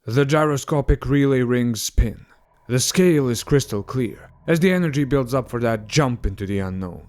The gyroscopic relay rings spin. The scale is crystal clear, as the energy builds up for that jump into the unknown.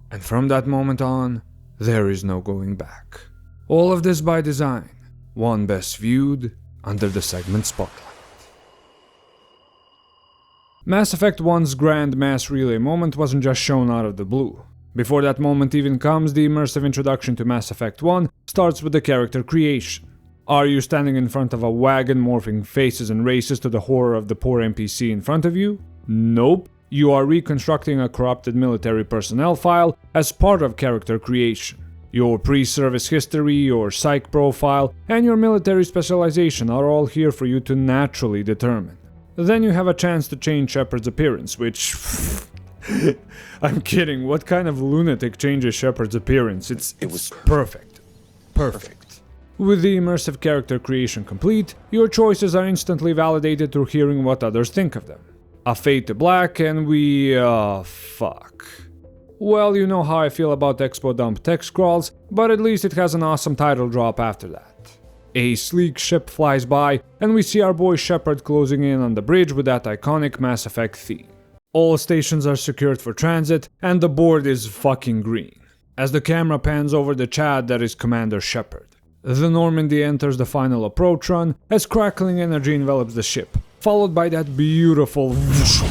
And from that moment on, there is no going back. All of this by design, one best viewed under the segment spotlight. Mass Effect 1's grand mass relay moment wasn't just shown out of the blue. Before that moment even comes, the immersive introduction to Mass Effect 1 starts with the character creation. Are you standing in front of a wagon morphing faces and races to the horror of the poor NPC in front of you? Nope. You are reconstructing a corrupted military personnel file as part of character creation. Your pre-service history, your psych profile, and your military specialization are all here for you to naturally determine. Then you have a chance to change Shepard's appearance, which... I'm kidding, what kind of lunatic changes Shepard's appearance? It was perfect. Perfect. With the immersive character creation complete, your choices are instantly validated through hearing what others think of them. A fade to black and we... fuck. Well, you know how I feel about Expo Dump text scrolls, but at least it has an awesome title drop after that. A sleek ship flies by, and we see our boy Shepard closing in on the bridge with that iconic Mass Effect theme. All stations are secured for transit, and the board is fucking green. As the camera pans over the Chad that is Commander Shepard. The Normandy enters the final approach run, as crackling energy envelops the ship, followed by that beautiful whoosh.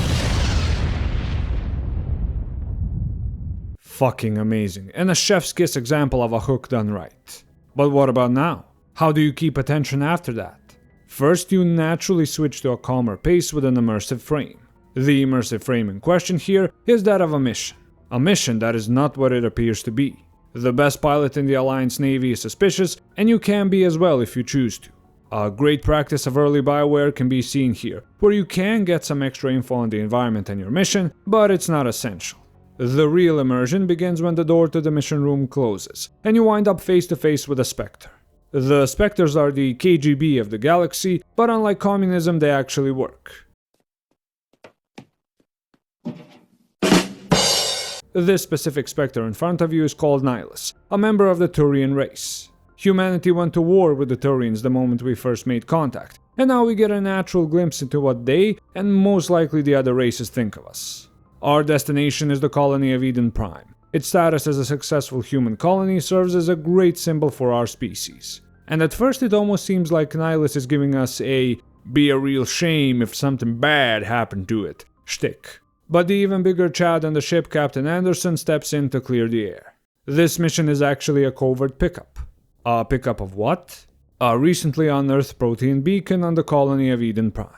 Fucking amazing, and a chef's kiss example of a hook done right. But what about now? How do you keep attention after that? First, you naturally switch to a calmer pace with an immersive frame. The immersive frame in question here is that of a mission. A mission that is not what it appears to be. The best pilot in the Alliance Navy is suspicious, and you can be as well if you choose to. A great practice of early BioWare can be seen here, where you can get some extra info on the environment and your mission, but it's not essential. The real immersion begins when the door to the mission room closes, and you wind up face to face with a Spectre. The Spectres are the KGB of the galaxy, but unlike communism, they actually work. This specific Spectre in front of you is called Nihilus, a member of the Turian race. Humanity went to war with the Turians the moment we first made contact, and now we get a natural glimpse into what they, and most likely the other races, think of us. Our destination is the colony of Eden Prime. Its status as a successful human colony serves as a great symbol for our species. And at first it almost seems like Nihilus is giving us a "be a real shame if something bad happened to it" shtick. But the even bigger Chad on the ship, Captain Anderson, steps in to clear the air. This mission is actually a covert pickup. A pickup of what? A recently unearthed Prothean beacon on the colony of Eden Prime.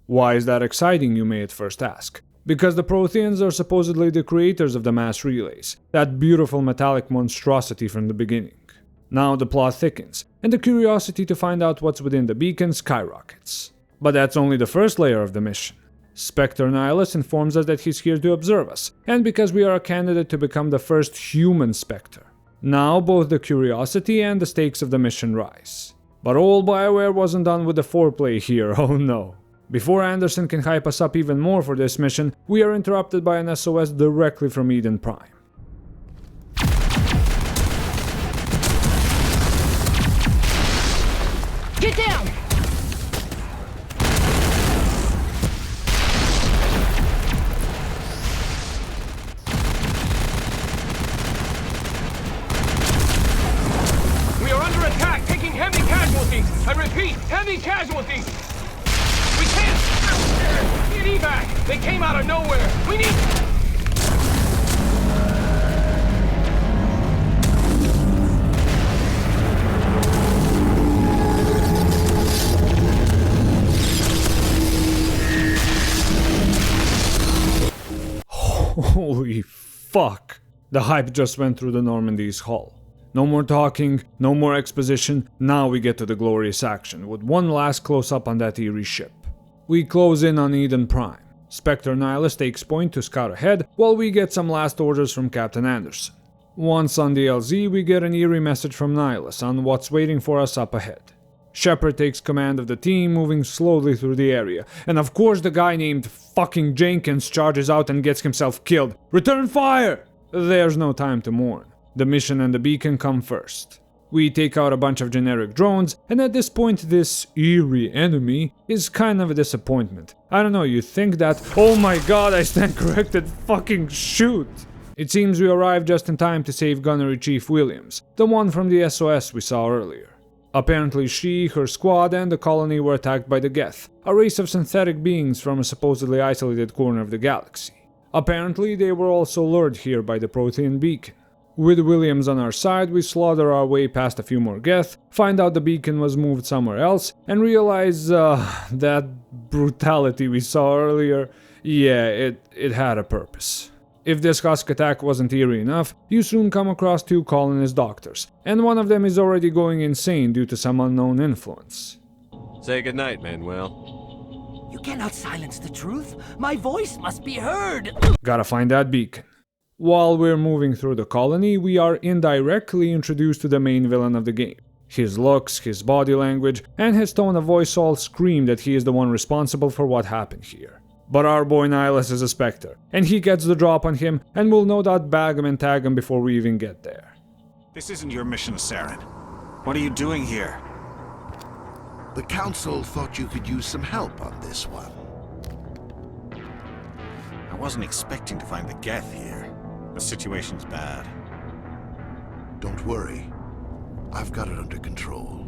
Why is that exciting, you may at first ask? Because the Protheans are supposedly the creators of the mass relays, that beautiful metallic monstrosity from the beginning. Now the plot thickens, and the curiosity to find out what's within the beacon skyrockets. But that's only the first layer of the mission. Spectre Nihilus informs us that he's here to observe us, and because we are a candidate to become the first human Spectre. Now both the curiosity and the stakes of the mission rise. But all BioWare wasn't done with the foreplay here, oh no. Before Anderson can hype us up even more for this mission, we are interrupted by an SOS directly from Eden Prime. Get down! We are under attack, taking heavy casualties. I repeat, heavy casualties. We can't get evac. They came out of nowhere. We need... Holy fuck. The hype just went through the Normandy's hull. No more talking, no more exposition, now we get to the glorious action, with one last close-up on that eerie ship. We close in on Eden Prime. Spectre Nihilus takes point to scout ahead, while we get some last orders from Captain Anderson. Once on the LZ, we get an eerie message from Nihilus on what's waiting for us up ahead. Shepard takes command of the team, moving slowly through the area, and of course the guy named fucking Jenkins charges out and gets himself killed. Return fire! There's no time to mourn. The mission and the beacon come first. We take out a bunch of generic drones, and at this point this eerie enemy is kind of a disappointment. I don't know, you think that, oh my god, I stand corrected, fucking shoot! It seems we arrived just in time to save Gunnery Chief Williams, the one from the SOS we saw earlier. Apparently she, her squad, and the colony were attacked by the Geth, a race of synthetic beings from a supposedly isolated corner of the galaxy. Apparently they were also lured here by the Prothean beacon. With Williams on our side, we slaughter our way past a few more Geth, find out the beacon was moved somewhere else, and realize, that brutality we saw earlier, yeah, it had a purpose. If this husk attack wasn't eerie enough, you soon come across 2 colonist doctors, and one of them is already going insane due to some unknown influence. Say goodnight, Manuel. You cannot silence the truth. My voice must be heard. Gotta find that beacon. While we're moving through the colony, we are indirectly introduced to the main villain of the game. His looks, his body language, and his tone of voice all scream that he is the one responsible for what happened here. But our boy Nihilus is a Spectre, and he gets the drop on him, and we'll no doubt bag him and tag him before we even get there. This isn't your mission, Saren. What are you doing here? The Council thought you could use some help on this one. I wasn't expecting to find the Geth here. The situation's bad. Don't worry. I've got it under control.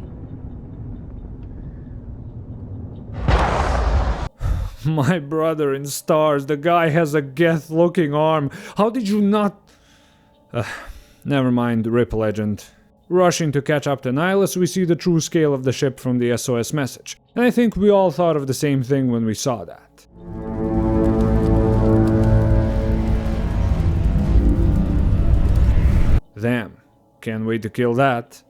My brother in stars, the guy has a Geth-looking arm. How did you not... Never mind, Rip Legend. Rushing to catch up to Nihilus, we see the true scale of the ship from the SOS message. And I think we all thought of the same thing when we saw that. Damn, can't wait to kill that.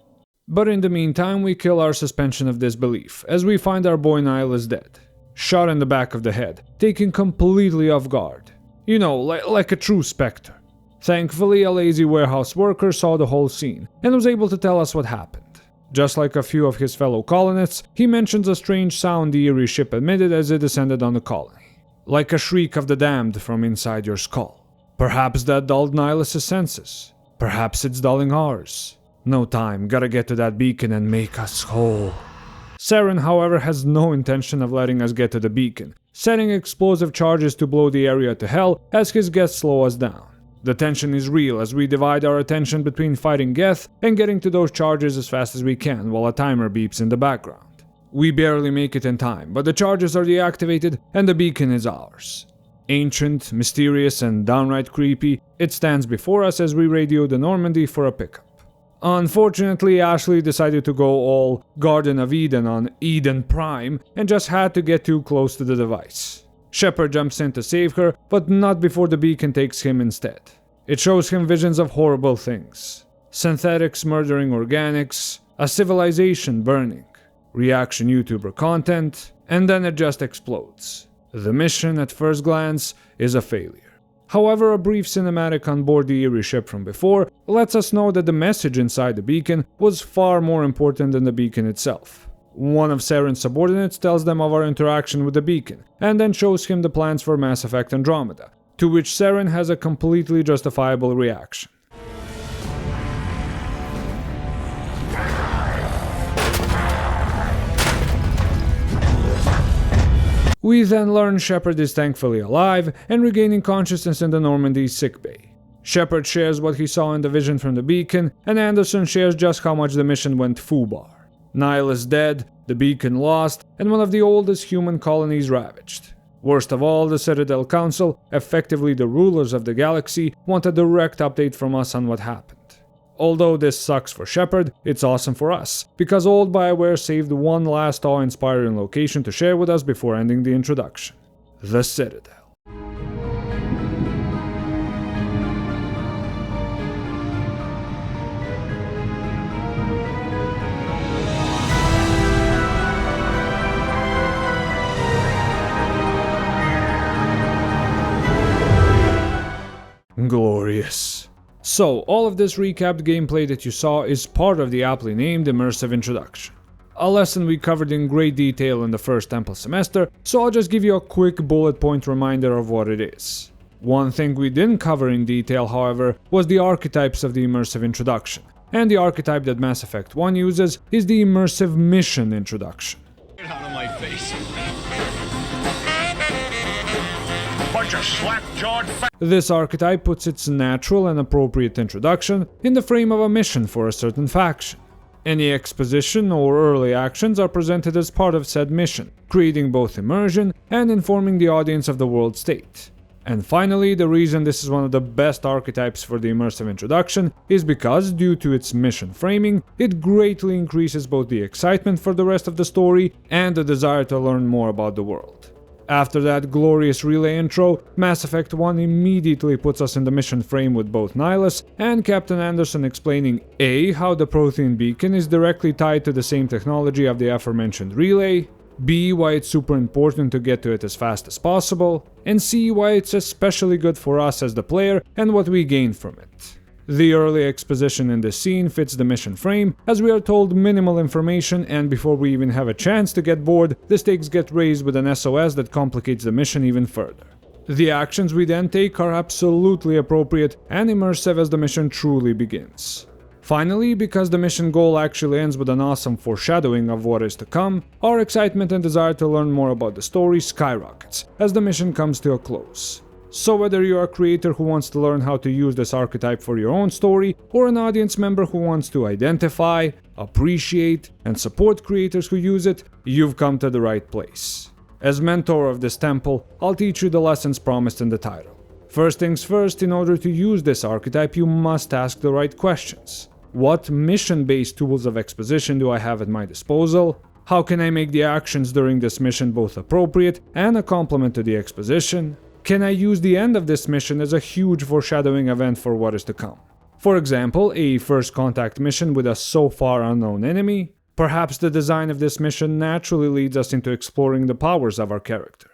But in the meantime, we kill our suspension of disbelief, as we find our boy Nihilus dead. Shot in the back of the head, taken completely off guard. You know, like a true Spectre. Thankfully, a lazy warehouse worker saw the whole scene, and was able to tell us what happened. Just like a few of his fellow colonists, he mentions a strange sound the eerie ship emitted as it descended on the colony. Like a shriek of the damned from inside your skull. Perhaps that dulled Nihilus' senses. Perhaps it's dulling ours. No time, gotta get to that beacon and make us whole. Saren, however, has no intention of letting us get to the beacon, setting explosive charges to blow the area to hell as his Geth slow us down. The tension is real as we divide our attention between fighting Geth and getting to those charges as fast as we can while a timer beeps in the background. We barely make it in time, but the charges are deactivated and the beacon is ours. Ancient, mysterious, and downright creepy, it stands before us as we radio the Normandy for a pickup. Unfortunately, Ashley decided to go all Garden of Eden on Eden Prime and just had to get too close to the device. Shepard jumps in to save her, but not before the beacon takes him instead. It shows him visions of horrible things. Synthetics murdering organics, a civilization burning, reaction YouTuber content, and then it just explodes. The mission, at first glance, is a failure. However, a brief cinematic on board the eerie ship from before lets us know that the message inside the beacon was far more important than the beacon itself. One of Saren's subordinates tells them of our interaction with the beacon, and then shows him the plans for Mass Effect Andromeda, to which Saren has a completely justifiable reaction. We then learn Shepard is thankfully alive and regaining consciousness in the Normandy sickbay. Shepard shares what he saw in the vision from the beacon, and Anderson shares just how much the mission went foobar. Nihilus dead, the beacon lost, and one of the oldest human colonies ravaged. Worst of all, the Citadel Council, effectively the rulers of the galaxy, want a direct update from us on what happened. Although this sucks for Shepard, it's awesome for us, because old BioWare saved one last awe-inspiring location to share with us before ending the introduction. The Citadel. Glorious. So, all of this recapped gameplay that you saw is part of the aptly named Immersive Introduction. A lesson we covered in great detail in the first Temple semester, so I'll just give you a quick bullet point reminder of what it is. One thing we didn't cover in detail, however, was the archetypes of the Immersive Introduction, and the archetype that Mass Effect 1 uses is the Immersive Mission introduction. Get out of my face. Bunch of slap-jawed This archetype puts its natural and appropriate introduction in the frame of a mission for a certain faction. Any exposition or early actions are presented as part of said mission, creating both immersion and informing the audience of the world state. And finally, the reason this is one of the best archetypes for the immersive introduction is because, due to its mission framing, it greatly increases both the excitement for the rest of the story and the desire to learn more about the world. After that glorious relay intro, Mass Effect 1 immediately puts us in the mission frame with both Nihilus and Captain Anderson explaining A. how the Prothean beacon is directly tied to the same technology of the aforementioned relay, B. why it's super important to get to it as fast as possible, and C. why it's especially good for us as the player and what we gain from it. The early exposition in this scene fits the mission frame, as we are told minimal information, and before we even have a chance to get bored, the stakes get raised with an SOS that complicates the mission even further. The actions we then take are absolutely appropriate and immersive as the mission truly begins. Finally, because the mission goal actually ends with an awesome foreshadowing of what is to come, our excitement and desire to learn more about the story skyrockets as the mission comes to a close. So whether you're a creator who wants to learn how to use this archetype for your own story, or an audience member who wants to identify, appreciate, and support creators who use it, you've come to the right place. As mentor of this temple, I'll teach you the lessons promised in the title. First things first, in order to use this archetype, you must ask the right questions. What mission-based tools of exposition do I have at my disposal? How can I make the actions during this mission both appropriate and a complement to the exposition? Can I use the end of this mission as a huge foreshadowing event for what is to come? For example, a first contact mission with a so far unknown enemy? Perhaps the design of this mission naturally leads us into exploring the powers of our character.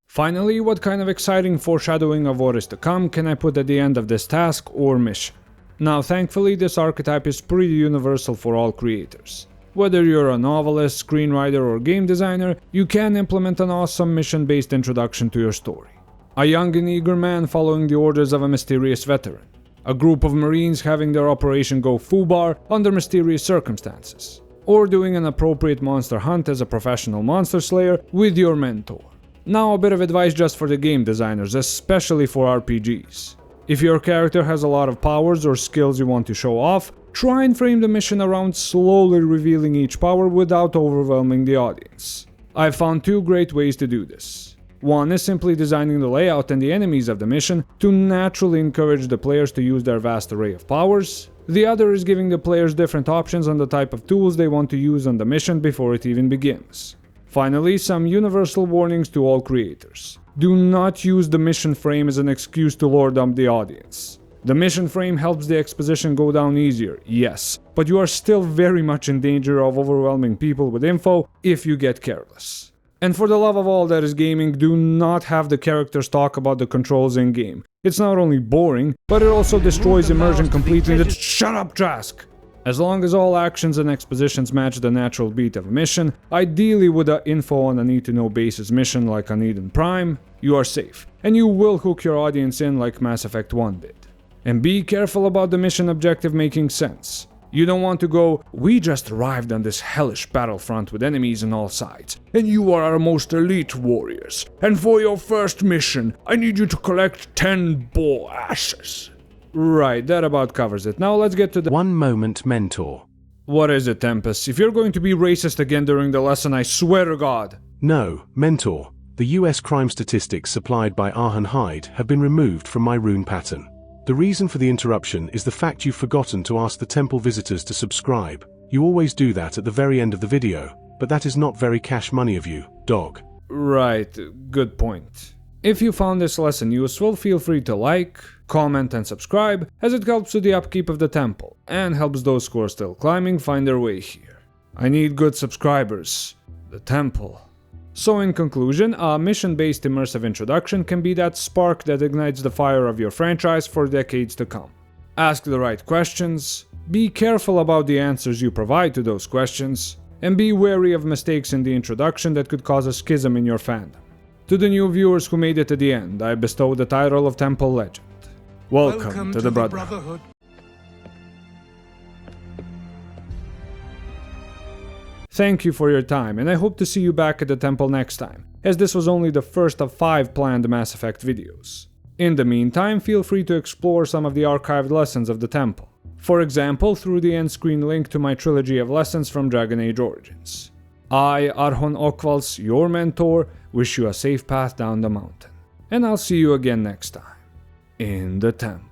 Finally, what kind of exciting foreshadowing of what is to come can I put at the end of this task or mission? Now, thankfully, this archetype is pretty universal for all creators. Whether you're a novelist, screenwriter, or game designer, you can implement an awesome mission-based introduction to your story. A young and eager man following the orders of a mysterious veteran. A group of Marines having their operation go foobar under mysterious circumstances. Or doing an appropriate monster hunt as a professional monster slayer with your mentor. Now, a bit of advice just for the game designers, especially for RPGs. If your character has a lot of powers or skills you want to show off, try and frame the mission around slowly revealing each power without overwhelming the audience. I've found two great ways to do this. One is simply designing the layout and the enemies of the mission to naturally encourage the players to use their vast array of powers. The other is giving the players different options on the type of tools they want to use on the mission before it even begins. Finally, some universal warnings to all creators. Do not use the mission frame as an excuse to lore dump the audience. The mission frame helps the exposition go down easier, yes, but you are still very much in danger of overwhelming people with info if you get careless. And for the love of all that is gaming, do not have the characters talk about the controls in-game. It's not only boring, but it also destroys immersion completely. Shut up, Trask! As long as all actions and expositions match the natural beat of a mission, ideally with the info on a need-to-know basis mission like on Eden Prime, you are safe, and you will hook your audience in like Mass Effect 1 did. And be careful about the mission objective making sense. You don't want to go, we just arrived on this hellish battlefront with enemies on all sides, and you are our most elite warriors, and for your first mission, I need you to collect 10 boar ashes. Right, that about covers it. Now let's get to the— One moment, mentor. What is it, Tempest? If you're going to be racist again during the lesson, I swear to God. No, mentor. The US crime statistics supplied by Arhan Hyde have been removed from my rune pattern. The reason for the interruption is the fact you've forgotten to ask the temple visitors to subscribe. You always do that at the very end of the video, but that is not very cash money of you, dog. Right, good point. If you found this lesson useful, feel free to like, comment and subscribe, as it helps with the upkeep of the temple, and helps those who are still climbing find their way here. I need good subscribers. The temple. So in conclusion, a mission-based immersive introduction can be that spark that ignites the fire of your franchise for decades to come. Ask the right questions, be careful about the answers you provide to those questions, and be wary of mistakes in the introduction that could cause a schism in your fandom. To the new viewers who made it to the end, I bestow the title of Temple Legend. Welcome to the Brotherhood. Thank you for your time, and I hope to see you back at the temple next time, as this was only the first of 5 planned Mass Effect videos. In the meantime, feel free to explore some of the archived lessons of the temple, for example through the end screen link to my trilogy of lessons from Dragon Age Origins. I, Arhon Okvals, your mentor, wish you a safe path down the mountain, and I'll see you again next time, in the temple.